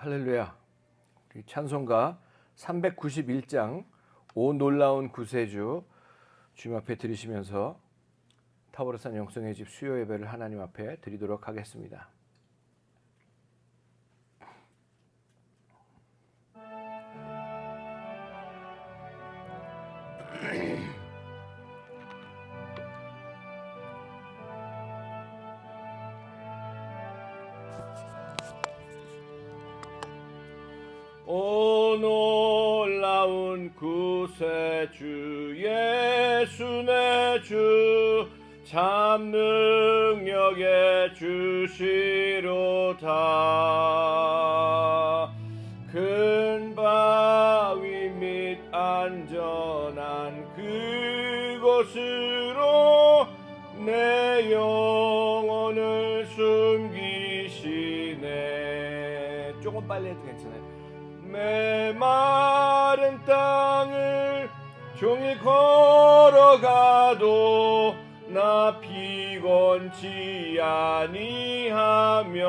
할렐루야. 우리 찬송가 391장 오 놀라운 구세주 주님 앞에 드리시면서 타보르산 영성의 집 수요 예배를 하나님 앞에 드리도록 하겠습니다. 오 놀라운 구세주 예수 내 주 참 능력의 주시로다. 큰 바위 및 안전한 그곳으로 내 영혼을 숨기시네. 조금 빨리 해도 괜찮아요. 메마른 땅을 종일 걸어가도 나 피곤치 아니하며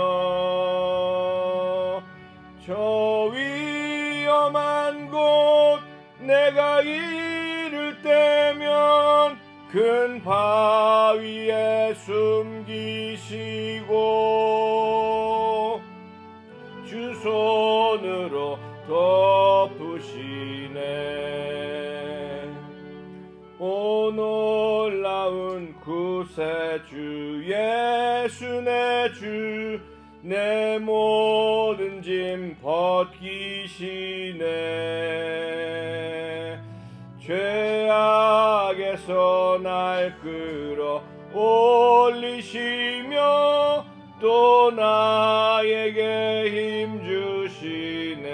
저 위험한 곳 내가 이를 때면 큰 바위에 숨기시고 주 손으로 덮으시네. 오 놀라운 구세주 예수 내 주 내 모든 짐 벗기시네. 죄악에서 날 끌어 올리시며 또 나에게 힘 주시네.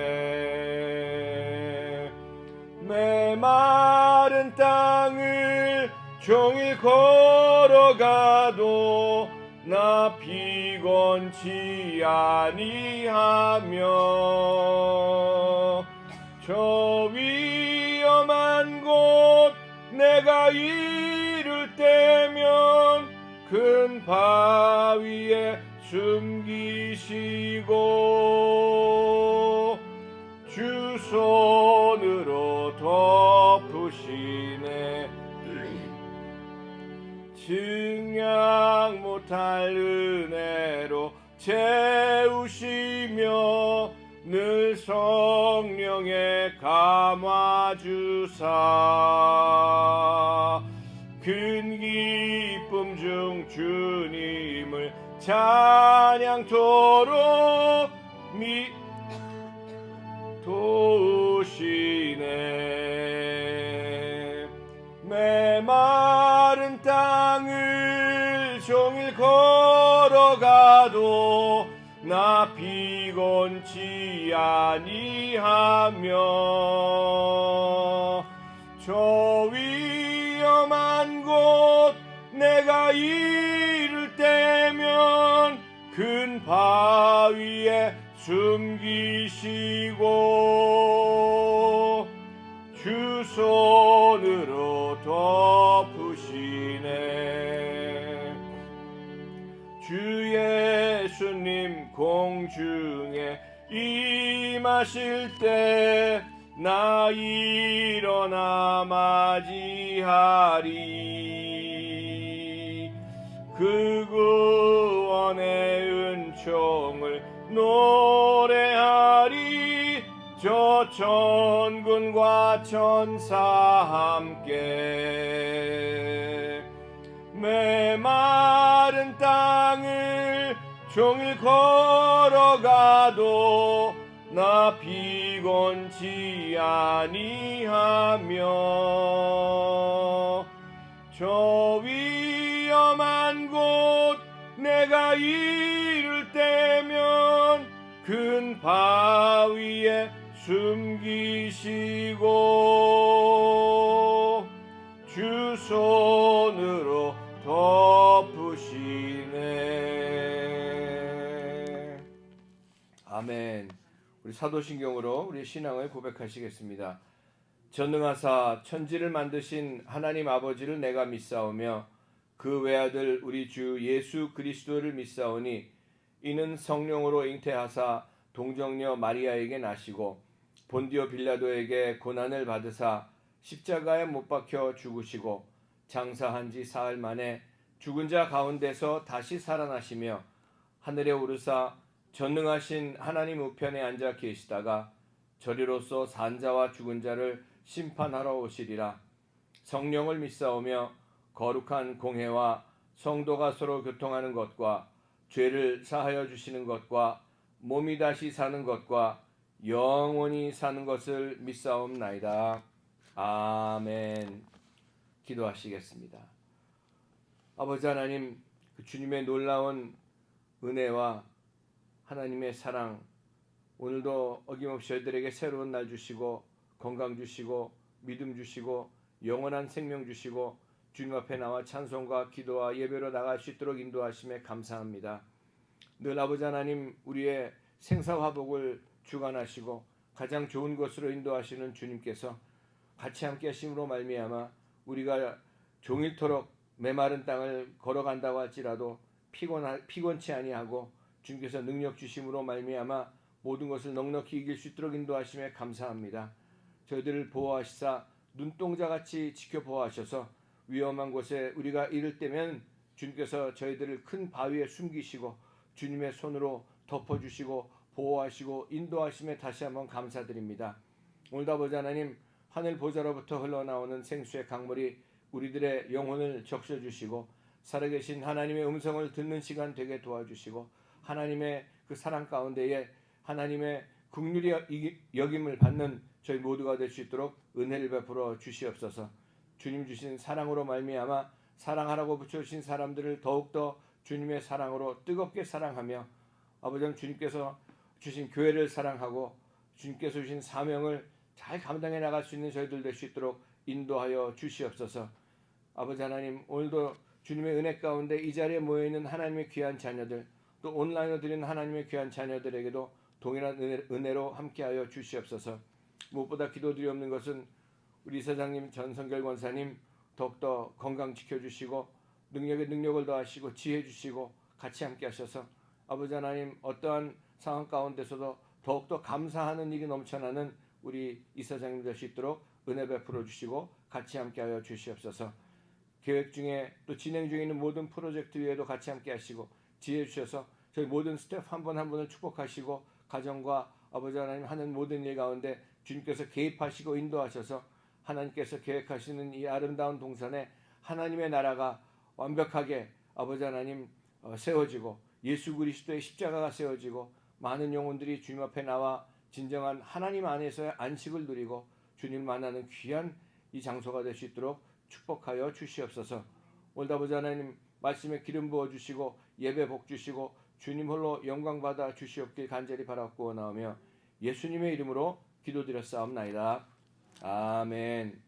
메마른 땅을 종일 걸어가도 나 피곤치 아니하며 저 위험한 곳 내가 이를 때면 큰 바위에 숨기시고 주 손으로 덮으시네. 증량 못할 은혜로 채우시며 늘 성령에 감화주사 큰 기쁨 중 주님을 찬양토록 도우시네. 메마른 땅을 종일 걸어가도 나 피곤치 아니하며 저 위험한 곳 내가 이를 때면 큰 바위에 숨기시고 주 손으로 덮으시네. 주 예수님 공중에 임하실 때 나 일어나 맞이하리. 그 구원의 은총을 노래하리. 저 천군과 천사 함께 메마른 땅을 종일 걸어가도 나 피곤치 아니하며 저 위험한 곳 내가 이를 때면 큰 바위에 숨기시고 주 손으로 덮으시네. 아멘. 우리 사도신경으로 우리 신앙을 고백하시겠습니다. 전능하사 천지를 만드신 하나님 아버지를 내가 믿사오며 그 외아들 우리 주 예수 그리스도를 믿사오니 이는 성령으로 잉태하사 동정녀 마리아에게 나시고 본디오 빌라도에게 고난을 받으사 십자가에 못 박혀 죽으시고 장사한 지 사흘 만에 죽은 자 가운데서 다시 살아나시며 하늘에 오르사 전능하신 하나님 우편에 앉아 계시다가 저리로서 산자와 죽은 자를 심판하러 오시리라. 성령을 믿사오며 거룩한 공회와 성도가 서로 교통하는 것과 죄를 사하여 주시는 것과 몸이 다시 사는 것과 영원히 사는 것을 믿사옵나이다. 아멘. 기도하시겠습니다. 아버지 하나님, 그 주님의 놀라운 은혜와 하나님의 사랑, 오늘도 어김없이 저희들에게 새로운 날 주시고 건강 주시고 믿음 주시고 영원한 생명 주시고 주님 앞에 나와 찬송과 기도와 예배로 나갈 수 있도록 인도하심에 감사합니다. 늘 아버지 하나님, 우리의 생사화복을 주관하시고 가장 좋은 것으로 인도하시는 주님께서 같이 함께 하심으로 말미암아 우리가 종일토록 메마른 땅을 걸어간다고 할지라도 피곤치 아니하고 주님께서 능력 주심으로 말미암아 모든 것을 넉넉히 이길 수 있도록 인도하심에 감사합니다. 저희들을 보호하시사 눈동자같이 지켜보호하셔서 위험한 곳에 우리가 이를 때면 주님께서 저희들을 큰 바위에 숨기시고 주님의 손으로 덮어주시고 보호하시고 인도하심에 다시 한번 감사드립니다. 오늘도 아버지 하나님, 하늘 보좌로부터 흘러나오는 생수의 강물이 우리들의 영혼을 적셔주시고 살아계신 하나님의 음성을 듣는 시간 되게 도와주시고 하나님의 그 사랑 가운데에 하나님의 긍휼히 여김을 받는 저희 모두가 될 수 있도록 은혜를 베풀어 주시옵소서. 주님 주신 사랑으로 말미암아 사랑하라고 붙여주신 사람들을 더욱더 주님의 사랑으로 뜨겁게 사랑하며 아버지 주님께서 주신 교회를 사랑하고 주님께서 주신 사명을 잘 감당해 나갈 수 있는 저희들 될 수 있도록 인도하여 주시옵소서. 아버지 하나님, 오늘도 주님의 은혜 가운데 이 자리에 모여있는 하나님의 귀한 자녀들, 또 온라인으로 드리는 하나님의 귀한 자녀들에게도 동일한 은혜로 함께하여 주시옵소서. 무엇보다 기도드리옵는 것은 우리 사장님 전성결 권사님 더욱더 건강 지켜주시고 능력에 능력을 더하시고 지혜 주시고 같이 함께 하셔서 아버지 하나님, 어떠한 상황 가운데서도 더욱더 감사하는 일이 넘쳐나는 우리 이사장님 될 수 있도록 은혜 베풀어 주시고 같이 함께하여 주시옵소서. 계획 중에 또 진행 중에 있는 모든 프로젝트 위에도 같이 함께 하시고 지혜 주셔서 저희 모든 스태프 한 분 한 분을 축복하시고 가정과 아버지 하나님 하는 모든 일 가운데 주님께서 개입하시고 인도하셔서 하나님께서 계획하시는 이 아름다운 동산에 하나님의 나라가 완벽하게 아버지 하나님 세워지고 예수 그리스도의 십자가가 세워지고 많은 영혼들이 주님 앞에 나와 진정한 하나님 안에서의 안식을 누리고 주님 만나는 귀한 이 장소가 될 수 있도록 축복하여 주시옵소서. 오늘 아버지 하나님 말씀에 기름 부어주시고 예배 복 주시고 주님 홀로 영광 받아 주시옵길 간절히 바라고 나오며 예수님의 이름으로 기도드렸사옵나이다. 아멘.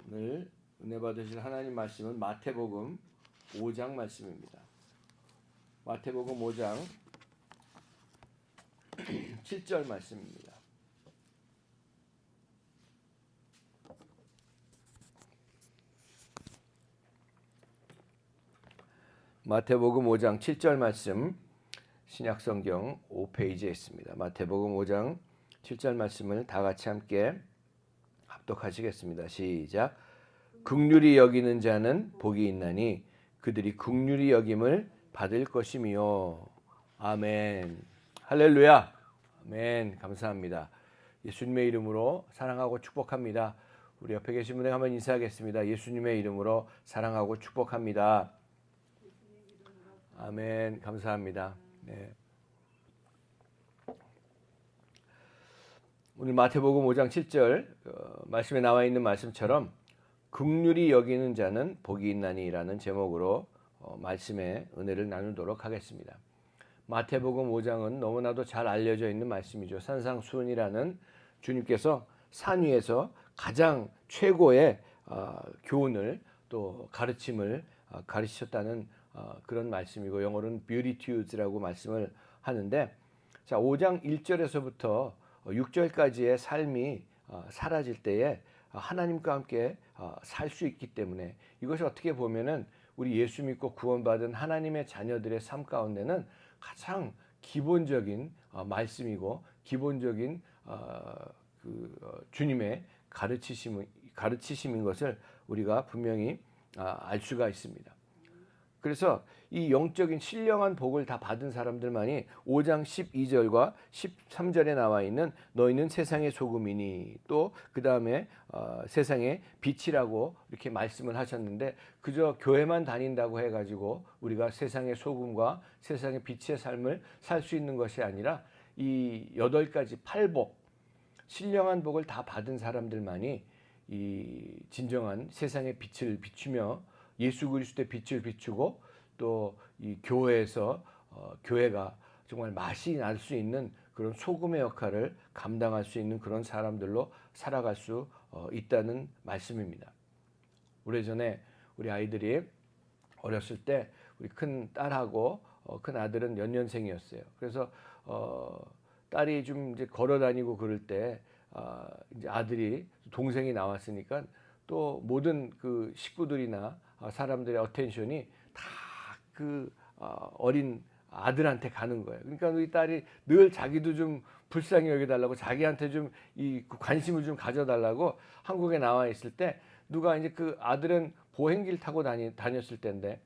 오늘 은혜 받으실 하나님 말씀은 마태복음 5장 말씀입니다. 마태복음 5장 7절 말씀입니다. 마태복음 5장 7절 말씀 신약성경 5페이지에 있습니다. 마태복음 5장 7절 말씀을 다 같이 함께 합독하시겠습니다. 시작. 긍휼히 여기는 자는 복이 있나니 그들이 긍휼히 여김을 받을 것이며. 아멘. 할렐루야. 아멘. 감사합니다. 예수님의 이름으로 사랑하고 축복합니다. 우리 옆에 계신 분에게 한번 인사하겠습니다. 예수님의 이름으로 사랑하고 축복합니다. 아멘. 감사합니다. 네. 오늘 마태복음 5장 7절 말씀에 나와 있는 말씀처럼 긍휼히 여기는 자는 복이 있나니라는 제목으로 말씀의 은혜를 나누도록 하겠습니다. 마태복음 5장은 너무나도 잘 알려져 있는 말씀이죠. 산상수훈이라는 주님께서 산 위에서 가장 최고의 교훈을 또 가르침을 가르치셨다는 그런 말씀이고 영어로는 Beatitude라고 말씀을 하는데, 자 5장 1절에서부터 6절까지의 삶이 사라질 때에 하나님과 함께 살 수 있기 때문에 이것이 어떻게 보면은 우리 예수 믿고 구원받은 하나님의 자녀들의 삶 가운데는 가장 기본적인 말씀이고 기본적인 주님의 가르치심인 것을 우리가 분명히 알 수가 있습니다. 그래서 이 영적인 신령한 복을 다 받은 사람들만이 5장 12절과 13절에 나와 있는 너희는 세상의 소금이니 또 그 다음에 세상의 빛이라고 이렇게 말씀을 하셨는데 그저 교회만 다닌다고 해가지고 우리가 세상의 소금과 세상의 빛의 삶을 살 수 있는 것이 아니라 이 8가지 팔복 신령한 복을 다 받은 사람들만이 이 진정한 세상의 빛을 비추며 예수 그리스도의 빛을 비추고 또 이 교회에서 교회가 정말 맛이 날 수 있는 그런 소금의 역할을 감당할 수 있는 그런 사람들로 살아갈 수 있다는 말씀입니다. 오래전에 우리 아이들이 어렸을 때 우리 큰 딸하고 큰 아들은 연년생이었어요. 그래서 딸이 좀 이제 걸어 다니고 그럴 때 이제 아들이 동생이 나왔으니까 또 모든 그 식구들이나 사람들의 어텐션이 다 그 어린 아들한테 가는 거예요. 그러니까 우리 딸이 늘 자기도 좀 불쌍히 여겨달라고 자기한테 좀 이 관심을 좀 가져달라고 한국에 나와 있을 때 누가 이제 그 아들은 보행기를 타고 다녔을 때인데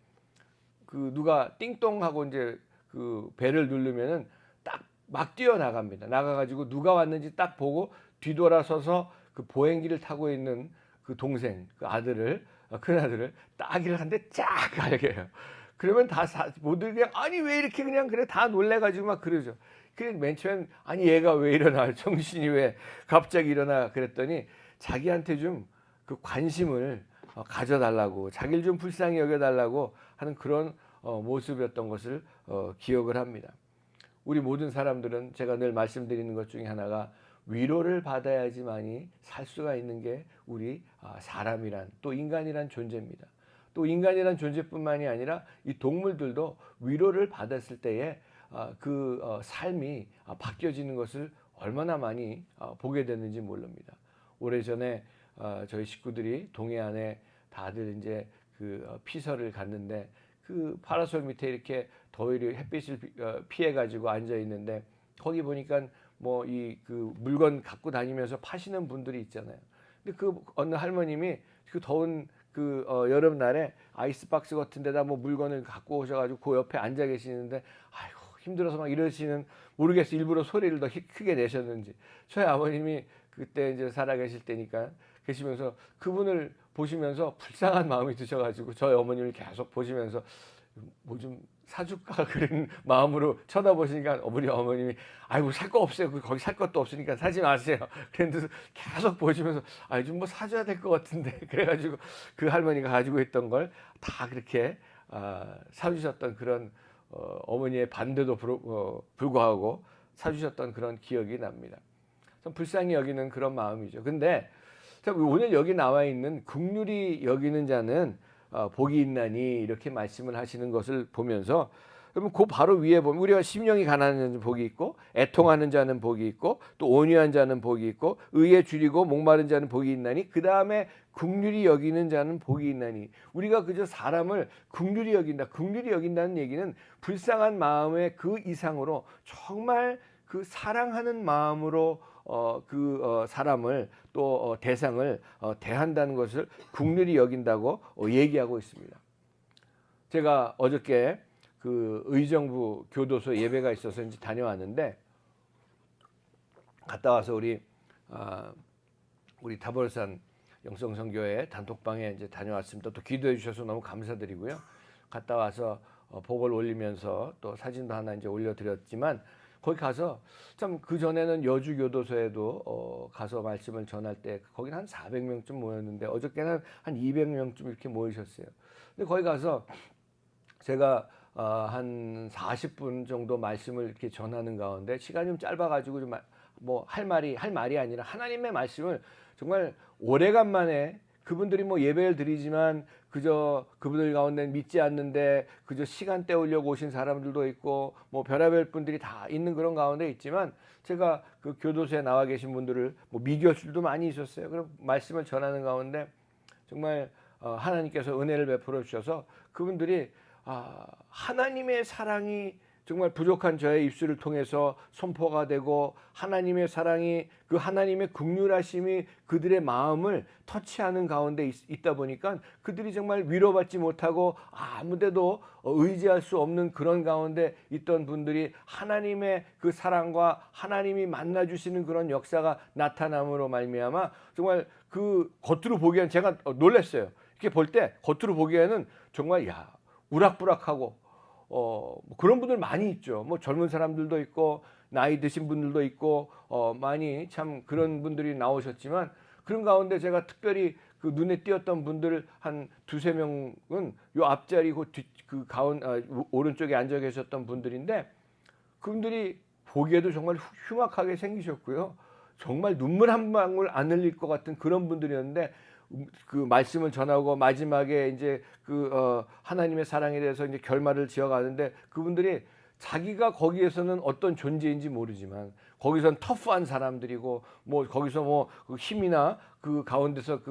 그 누가 띵동하고 이제 그 벨을 누르면은 딱 막 뛰어 나갑니다. 나가가지고 누가 왔는지 딱 보고 뒤돌아서서 그 보행기를 타고 있는 그 동생, 그 아들을 큰 아들을 따기를 한 대 쫙 갈겨요. 그러면 다 모두 그냥 아니 왜 이렇게 그냥 그래 다 놀래가지고 막 그러죠. 그래 맨 처음엔 아니 얘가 왜 일어나 정신이 왜 갑자기 일어나 그랬더니 자기한테 좀 그 관심을 가져달라고 자기를 좀 불쌍히 여겨달라고 하는 그런 모습이었던 것을 기억을 합니다. 우리 모든 사람들은 제가 늘 말씀드리는 것 중에 하나가 위로를 받아야지만이 살 수가 있는 게 우리 사람이란 또 인간이란 존재입니다. 또 인간이란 존재뿐만이 아니라 이 동물들도 위로를 받았을 때에 그 삶이 바뀌어지는 것을 얼마나 많이 보게 됐는지 모릅니다. 오래전에 저희 식구들이 동해안에 다들 이제 그 피서를 갔는데 그 파라솔 밑에 이렇게 더위를 햇빛을 피해 가지고 앉아 있는데 거기 보니까 뭐 이 그 물건 갖고 다니면서 파시는 분들이 있잖아요. 근데 그 어느 할머님이 그 더운 그 여름날에 아이스박스 같은 데다 뭐 물건을 갖고 오셔가지고 그 옆에 앉아 계시는데 아이고 힘들어서 막 이러시는 모르겠어요. 일부러 소리를 더 크게 내셨는지 저희 아버님이 그때 이제 살아 계실 때니까 계시면서 그분을 보시면서 불쌍한 마음이 드셔가지고 저희 어머님을 계속 보시면서 뭐 좀 사줄까 그런 마음으로 쳐다보시니까 우리 어머님이 아이고 살 거 없어요. 거기 살 것도 없으니까 사지 마세요. 그랬는데 계속 보시면서 아 좀 뭐 사줘야 될 것 같은데 그래가지고 그 할머니가 가지고 있던 걸 다 그렇게 사주셨던 그런 어머니의 반대도 불구하고 사주셨던 그런 기억이 납니다. 좀 불쌍히 여기는 그런 마음이죠. 근데 오늘 여기 나와 있는 긍휼히 여기는 자는 복이 있나니 이렇게 말씀을 하시는 것을 보면서 그러면 그 바로 위에 보면 우리가 심령이 가난한 자는 복이 있고 애통하는 자는 복이 있고 또 온유한 자는 복이 있고 의에 줄이고 목마른 자는 복이 있나니 그 다음에 긍휼히 여기는 자는 복이 있나니 우리가 그저 사람을 긍휼히 여긴다. 긍휼히 여긴다는 얘기는 불쌍한 마음의 그 이상으로 정말 그 사랑하는 마음으로 사람을 또 대상을 대한다는 것을 긍휼히 여긴다고 얘기하고 있습니다. 제가 어저께 그 의정부 교도소 예배가 있어서 이제 다녀왔는데 갔다 와서 우리 다보르산 영성선교회 단톡방에 이제 다녀왔습니다. 또 기도해 주셔서 너무 감사드리고요. 갔다 와서 복을 올리면서 또 사진도 하나 이제 올려드렸지만 거기 가서 참 그 전에는 여주 교도소에도 가서 말씀을 전할 때 거기는 한 400명쯤 모였는데 어저께는 한 200명쯤 이렇게 모이셨어요. 근데 거기 가서 제가 한 40분 정도 말씀을 이렇게 전하는 가운데 시간이 좀 짧아가지고 좀 뭐 할 말이 아니라 하나님의 말씀을 정말 오래간만에 그분들이 뭐 예배를 드리지만 그저 그분들 가운데 믿지 않는데 그저 시간 때우려고 오신 사람들도 있고 뭐 별의별 분들이 다 있는 그런 가운데 있지만 제가 그 교도소에 나와 계신 분들을 뭐 미교수들도 많이 있었어요. 그럼 말씀을 전하는 가운데 정말 하나님께서 은혜를 베풀어 주셔서 그분들이 하나님의 사랑이 정말 부족한 저의 입술을 통해서 선포가 되고 하나님의 사랑이 그 하나님의 긍휼하심이 그들의 마음을 터치하는 가운데 있다 보니까 그들이 정말 위로받지 못하고 아무데도 의지할 수 없는 그런 가운데 있던 분들이 하나님의 그 사랑과 하나님이 만나주시는 그런 역사가 나타남으로 말미암아 정말 그 겉으로 보기에는 제가 놀랐어요. 이렇게 볼 때 겉으로 보기에는 정말 우락부락하고 뭐 그런 분들 많이 있죠. 뭐 젊은 사람들도 있고 나이 드신 분들도 있고 많이 참 그런 분들이 나오셨지만 그런 가운데 제가 특별히 그 눈에 띄었던 분들 한 두세 명은 요 앞자리 그 오른쪽에 앉아 계셨던 분들인데 그분들이 보기에도 정말 흉악하게 생기셨고요. 정말 눈물 한 방울 안 흘릴 것 같은 그런 분들이었는데 그 말씀을 전하고 마지막에 이제 하나님의 사랑에 대해서 이제 결말을 지어가는데 그분들이 자기가 거기에서는 어떤 존재인지 모르지만 거기선 터프한 사람들이고 뭐 거기서 뭐 힘이나 그 가운데서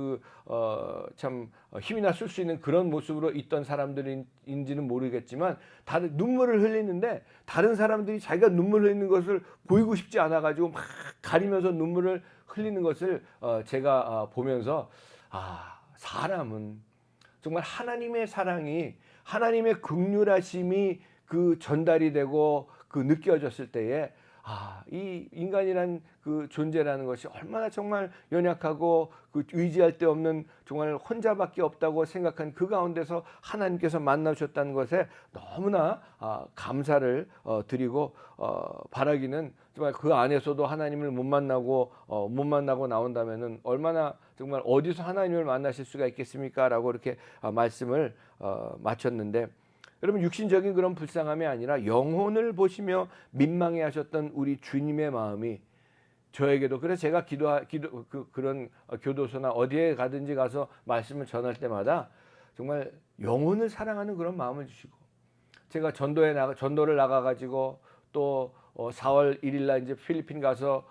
참 힘이나 쓸 수 있는 그런 모습으로 있던 사람들인지는 모르겠지만 다른 눈물을 흘리는데 다른 사람들이 자기가 눈물 흘리는 것을 보이고 싶지 않아 가지고 막 가리면서 눈물을 흘리는 것을 제가 보면서 사람은 정말 하나님의 사랑이 하나님의 긍휼하심이 그 전달이 되고 그 느껴졌을 때에 이 인간이란 그 존재라는 것이 얼마나 정말 연약하고 그 의지할 데 없는 정말 혼자밖에 없다고 생각한 그 가운데서 하나님께서 만나셨다는 것에 너무나 감사를 드리고 바라기는 정말 그 안에서도 하나님을 못 만나고 나온다면은 얼마나 정말 어디서 하나님을 만나실 수가 있겠습니까?라고 이렇게 말씀을 마쳤는데. 여러분 육신적인 그런 불쌍함이 아니라 영혼을 보시며 민망해 하셨던 우리 주님의 마음이 저에게도 그래서 제가 그런 교도소나 어디에 가든지 가서 말씀을 전할 때마다 정말 영혼을 사랑하는 그런 마음을 주시고 제가 전도를 나가가지고 또 4월 1일 날 이제 필리핀 가서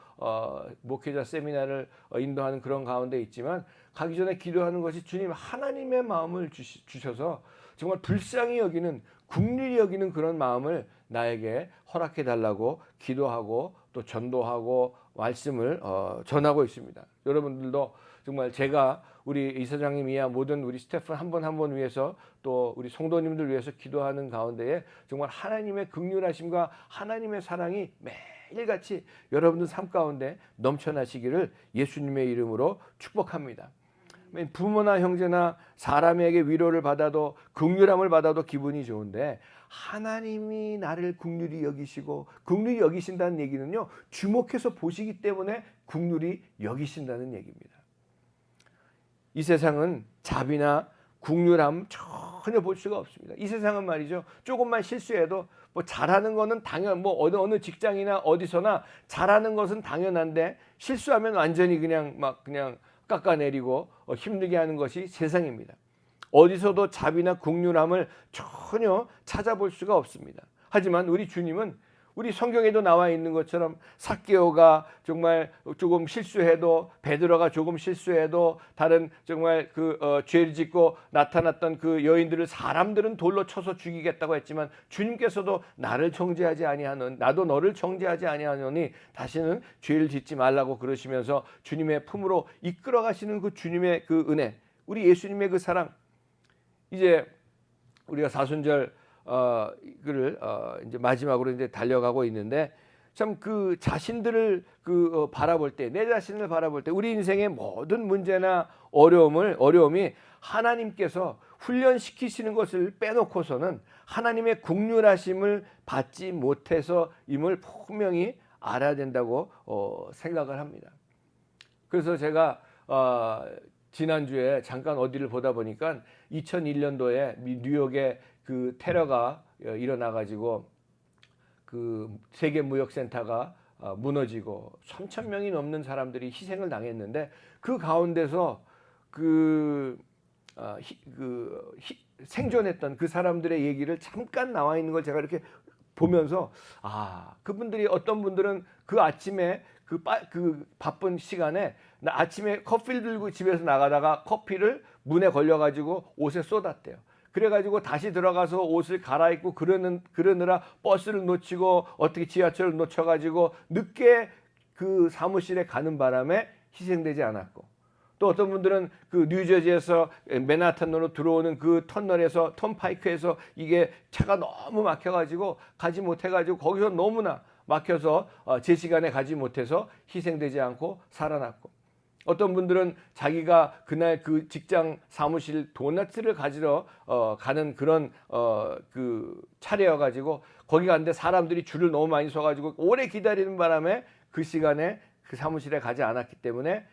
목회자 세미나를 인도하는 그런 가운데 있지만 가기 전에 기도하는 것이 주님 하나님의 마음을 주셔서 정말 불쌍히 여기는 긍휼히 여기는 그런 마음을 나에게 허락해 달라고 기도하고 또 전도하고 말씀을 전하고 있습니다. 여러분들도 정말 제가 우리 이사장님 이하 모든 우리 스태프 한 분 한 분 위해서 또 우리 성도님들 위해서 기도하는 가운데에 정말 하나님의 긍휼하심과 하나님의 사랑이 매일같이 여러분들 삶 가운데 넘쳐나시기를 예수님의 이름으로 축복합니다. 부모나 형제나 사람에게 위로를 받아도 긍휼함을 받아도 기분이 좋은데 하나님이 나를 긍휼히 여기시고 긍휼히 여기신다는 얘기는요 주목해서 보시기 때문에 긍휼히 여기신다는 얘기입니다. 이 세상은 자비나 긍휼함 전혀 볼 수가 없습니다. 이 세상은 말이죠 조금만 실수해도 뭐 잘하는 거는 뭐 어느 직장이나 어디서나 잘하는 것은 당연한데 실수하면 완전히 그냥 깎아내리고 힘들게 하는 것이 세상입니다. 어디서도 자비나 긍휼함을 전혀 찾아볼 수가 없습니다. 하지만 우리 주님은 우리 성경에도 나와 있는 것처럼 삭개오가 정말 조금 실수해도 베드로가 조금 실수해도 다른 정말 죄를 짓고 나타났던 그 여인들을 사람들은 돌로 쳐서 죽이겠다고 했지만 주님께서도 나를 정죄하지 아니하는 나도 너를 정죄하지 아니하노니 다시는 죄를 짓지 말라고 그러시면서 주님의 품으로 이끌어 가시는 그 주님의 그 은혜 우리 예수님의 그 사랑 이제 우리가 사순절 이제 마지막으로 이제 달려가고 있는데 참 그 자신들을 바라볼 때 내 자신을 바라볼 때 우리 인생의 모든 문제나 어려움이 하나님께서 훈련시키시는 것을 빼놓고서는 하나님의 긍휼하심을 받지 못해서임을 분명히 알아야 된다고 생각을 합니다. 그래서 제가 지난주에 잠깐 어디를 보다 보니까 2001년도에 뉴욕에 그 테러가 일어나가지고 그 세계무역센터가 무너지고 3,000명이 넘는 사람들이 희생을 당했는데 그 가운데서 생존했던 그 사람들의 얘기를 잠깐 나와 있는 걸 제가 이렇게 보면서 그분들이 어떤 분들은 그 아침에 그 바쁜 시간에 아침에 커피를 들고 집에서 나가다가 커피를 문에 걸려가지고 옷에 쏟았대요. 그래가지고 다시 들어가서 옷을 갈아입고 그러느라 버스를 놓치고 어떻게 지하철을 놓쳐가지고 늦게 그 사무실에 가는 바람에 희생되지 않았고, 또 어떤 분들은 그 뉴저지에서 맨하탄으로 들어오는 그 터널에서 턴파이크에서 이게 차가 너무 막혀가지고 가지 못해가지고 거기서 너무나 막혀서 제 시간에 가지 못해서 희생되지 않고 살아났고, 어떤 분들은 자기가 그날 그 직장 사무실 도넛을 가지러 가는 그런 그 차례여가지고 거기 갔는데 사람들이 줄을 너무 많이 서가지고 오래 기다리는 바람에 그 시간에 그 사무실에 가지 않았기 때문에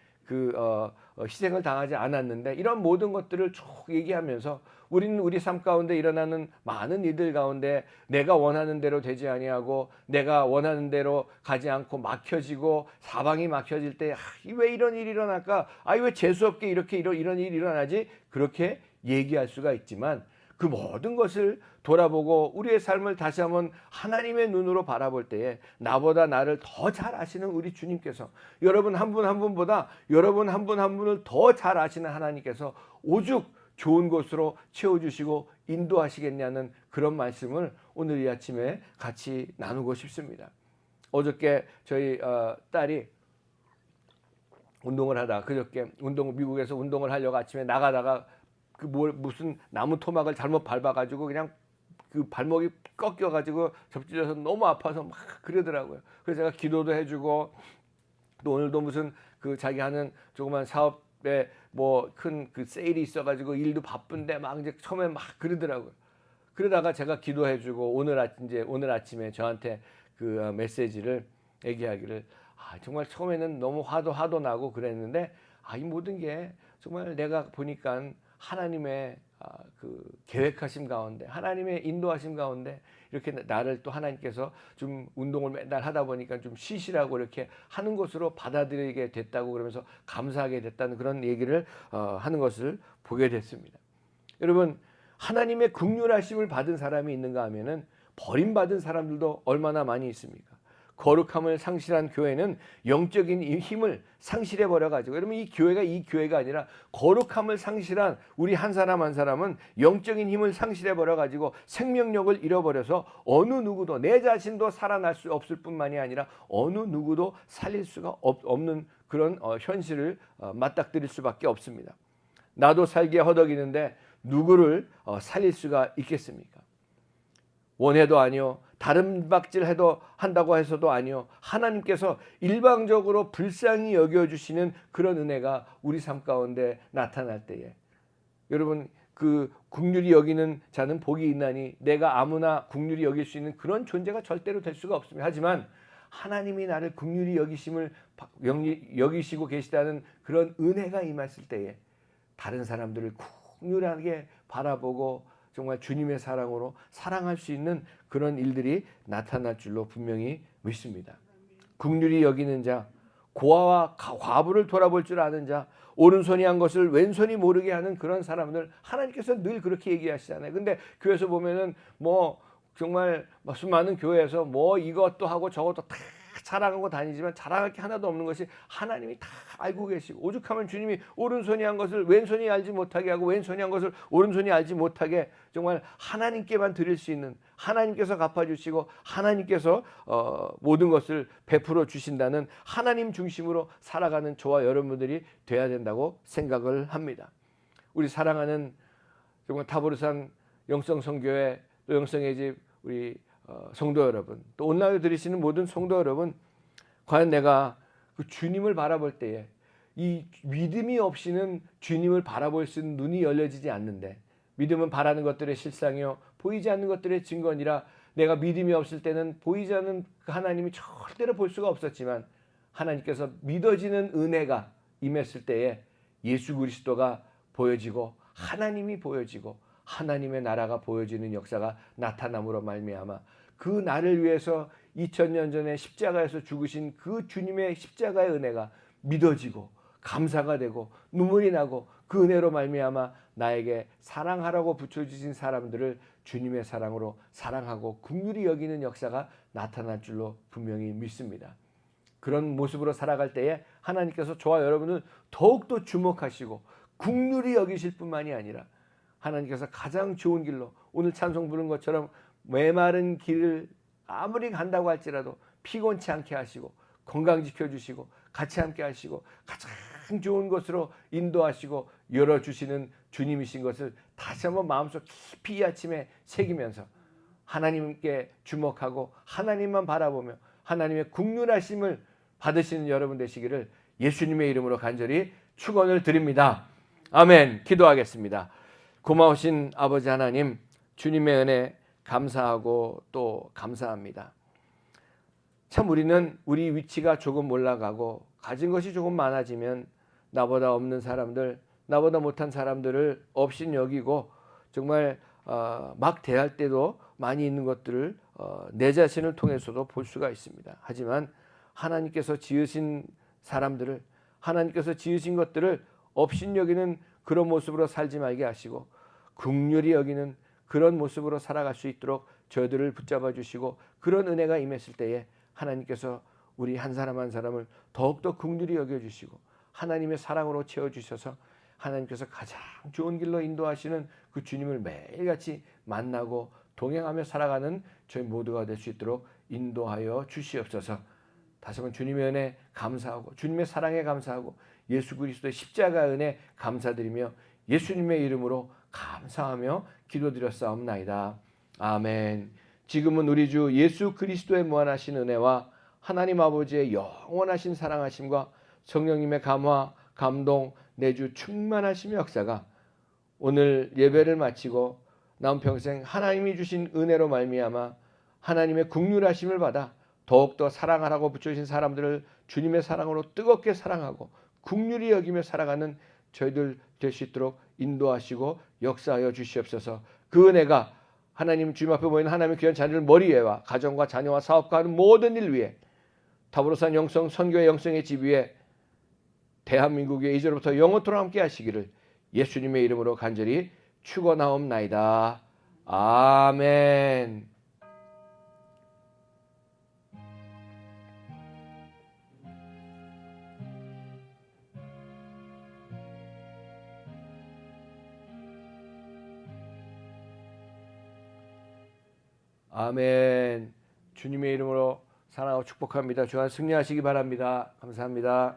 희생을 당하지 않았는데, 이런 모든 것들을 쭉 얘기하면서 우리는 우리 삶 가운데 일어나는 많은 일들 가운데 내가 원하는 대로 되지 아니하고 내가 원하는 대로 가지 않고 막혀지고 사방이 막혀질 때 왜 이런 일이 일어날까? 왜 재수없게 이렇게 이런 일이 일어나지? 그렇게 얘기할 수가 있지만, 그 모든 것을 돌아보고 우리의 삶을 다시 한번 하나님의 눈으로 바라볼 때에 나보다 나를 더 잘 아시는 우리 주님께서, 여러분 한 분 한 분보다 여러분 한 분 한 분을 더 잘 아시는 하나님께서 오죽 좋은 곳으로 채워주시고 인도하시겠냐는 그런 말씀을 오늘 이 아침에 같이 나누고 싶습니다. 어저께 저희 딸이 운동을 하다, 그저께 미국에서 운동을 하려고 아침에 나가다가 무슨 나무 토막을 잘못 밟아가지고 그냥 그 발목이 꺾여가지고 접질려서 너무 아파서 막 그러더라고요. 그래서 제가 기도도 해주고, 또 오늘도 무슨 그 자기 하는 조그만 사업에 뭐 큰 그 세일이 있어가지고 일도 바쁜데 막 이제 처음에 막 그러더라고요. 그러다가 제가 기도해주고 오늘 아침에 저한테 그 메시지를 얘기하기를, 정말 처음에는 너무 화도 나고 그랬는데 이 모든 게 정말 내가 보니까 하나님의 그 계획하심 가운데, 하나님의 인도하심 가운데 이렇게 나를 또 하나님께서 좀 운동을 맨날 하다 보니까 좀 쉬시라고 이렇게 하는 것으로 받아들이게 됐다고, 그러면서 감사하게 됐다는 그런 얘기를 하는 것을 보게 됐습니다. 여러분, 하나님의 긍휼하심을 받은 사람이 있는가 하면은 버림받은 사람들도 얼마나 많이 있습니까? 거룩함을 상실한 교회는 영적인 힘을 상실해 버려가지고, 여러분 이 교회가 아니라 거룩함을 상실한 우리 한 사람 한 사람은 영적인 힘을 상실해 버려가지고 생명력을 잃어버려서 어느 누구도, 내 자신도 살아날 수 없을 뿐만이 아니라 어느 누구도 살릴 수가 없는 그런 현실을 맞닥뜨릴 수밖에 없습니다. 나도 살기에 허덕이는데 누구를 살릴 수가 있겠습니까? 원해도 아니요, 다른 박질 한다고 해서도 아니요, 하나님께서 일방적으로 불쌍히 여겨주시는 그런 은혜가 우리 삶 가운데 나타날 때에, 여러분 그 긍휼히 여기는 자는 복이 있나니, 내가 아무나 긍휼히 여길 수 있는 그런 존재가 절대로 될 수가 없습니다. 하지만 하나님이 나를 긍휼히 여기시고 계시다는 그런 은혜가 임했을 때에 다른 사람들을 긍휼하게 바라보고 정말 주님의 사랑으로 사랑할 수 있는 그런 일들이 나타날 줄로 분명히 믿습니다. 긍휼히 여기는 자, 고아와 과부를 돌아볼 줄 아는 자, 오른손이 한 것을 왼손이 모르게 하는 그런 사람들, 하나님께서 늘 그렇게 얘기하시잖아요. 근데 교회에서 보면은 뭐 정말 수많은 교회에서 뭐 이것도 하고 저것도 다 자랑하고 다니지만 자랑할 게 하나도 없는 것이 하나님이 다 알고 계시고, 오죽하면 주님이 오른손이 한 것을 왼손이 알지 못하게 하고 왼손이 한 것을 오른손이 알지 못하게 정말 하나님께만 드릴 수 있는, 하나님께서 갚아주시고 하나님께서 모든 것을 베풀어 주신다는 하나님 중심으로 살아가는 저와 여러분들이 돼야 된다고 생각을 합니다. 우리 사랑하는 정말 타보르산 영성성교회, 또 영성의 집 우리 성도 여러분, 또 온라인에 들으시는 모든 성도 여러분, 과연 내가 그 주님을 바라볼 때에 이 믿음이 없이는 주님을 바라볼 수 있는 눈이 열려지지 않는데, 믿음은 바라는 것들의 실상이요 보이지 않는 것들의 증거니라. 내가 믿음이 없을 때는 보이지 않는 그 하나님이 절대로 볼 수가 없었지만, 하나님께서 믿어지는 은혜가 임했을 때에 예수 그리스도가 보여지고 하나님이 보여지고 하나님의 나라가 보여지는 역사가 나타남으로 말미암아 그 나를 위해서 2000년 전에 십자가에서 죽으신 그 주님의 십자가의 은혜가 믿어지고 감사가 되고 눈물이 나고, 그 은혜로 말미암아 나에게 사랑하라고 붙여주신 사람들을 주님의 사랑으로 사랑하고 긍휼히 여기는 역사가 나타날 줄로 분명히 믿습니다. 그런 모습으로 살아갈 때에 하나님께서 저와 여러분을 더욱더 주목하시고 긍휼히 여기실 뿐만이 아니라 하나님께서 가장 좋은 길로 오늘 찬송 부른 것처럼 메마른 길을 아무리 간다고 할지라도 피곤치 않게 하시고 건강 지켜주시고 같이 함께 하시고 가장 좋은 것으로 인도하시고 열어주시는 주님이신 것을 다시 한번 마음속 깊이 이 아침에 새기면서 하나님께 주목하고 하나님만 바라보며 하나님의 국률하심을 받으시는 여러분 되시기를 예수님의 이름으로 간절히 축원을 드립니다. 아멘. 기도하겠습니다. 고마우신 아버지 하나님, 주님의 은혜 감사하고 또 감사합니다. 참 우리는 우리 위치가 조금 올라가고 가진 것이 조금 많아지면 나보다 없는 사람들, 나보다 못한 사람들을 업신 여기고 정말 막 대할 때도 많이 있는 것들을 내 자신을 통해서도 볼 수가 있습니다. 하지만 하나님께서 지으신 사람들을, 하나님께서 지으신 것들을 업신 여기는 그런 모습으로 살지 말게 하시고 긍휼히 여기는 그런 모습으로 살아갈 수 있도록 저희들을 붙잡아 주시고 그런 은혜가 임했을 때에 하나님께서 우리 한 사람 한 사람을 더욱더 긍휼히 여겨주시고 하나님의 사랑으로 채워주셔서 하나님께서 가장 좋은 길로 인도하시는 그 주님을 매일같이 만나고 동행하며 살아가는 저희 모두가 될 수 있도록 인도하여 주시옵소서. 다시 한번 주님의 은혜 감사하고 주님의 사랑에 감사하고 예수 그리스도의 십자가 은혜 감사드리며 예수님의 이름으로 감사하며 기도드렸사옵나이다. 아멘. 지금은 우리 주 예수 그리스도의 무한하신 은혜와 하나님 아버지의 영원하신 사랑하심과 성령님의 감화, 감동, 내주 충만하심의 역사가 오늘 예배를 마치고 남 평생 하나님이 주신 은혜로 말미암아 하나님의 긍휼하심을 받아 더욱더 사랑하라고 붙여주신 사람들을 주님의 사랑으로 뜨겁게 사랑하고 긍휼히 여기며 살아가는 저희들 될 수 있도록 인도하시고 역사하여 주시옵소서. 그 은혜가 하나님 주님 앞에 모이는 하나님의 귀한 자녀를 머리 위에와 가정과 자녀와 사업과 하는 모든 일 위에 다보로산 영성 선교의 영성의 집 위에 대한민국의 이제로부터 영원토록 함께 하시기를 예수님의 이름으로 간절히 축원하옵나이다. 아멘. 아멘. 주님의 이름으로 사랑하고 축복합니다. 주간 승리하시기 바랍니다. 감사합니다.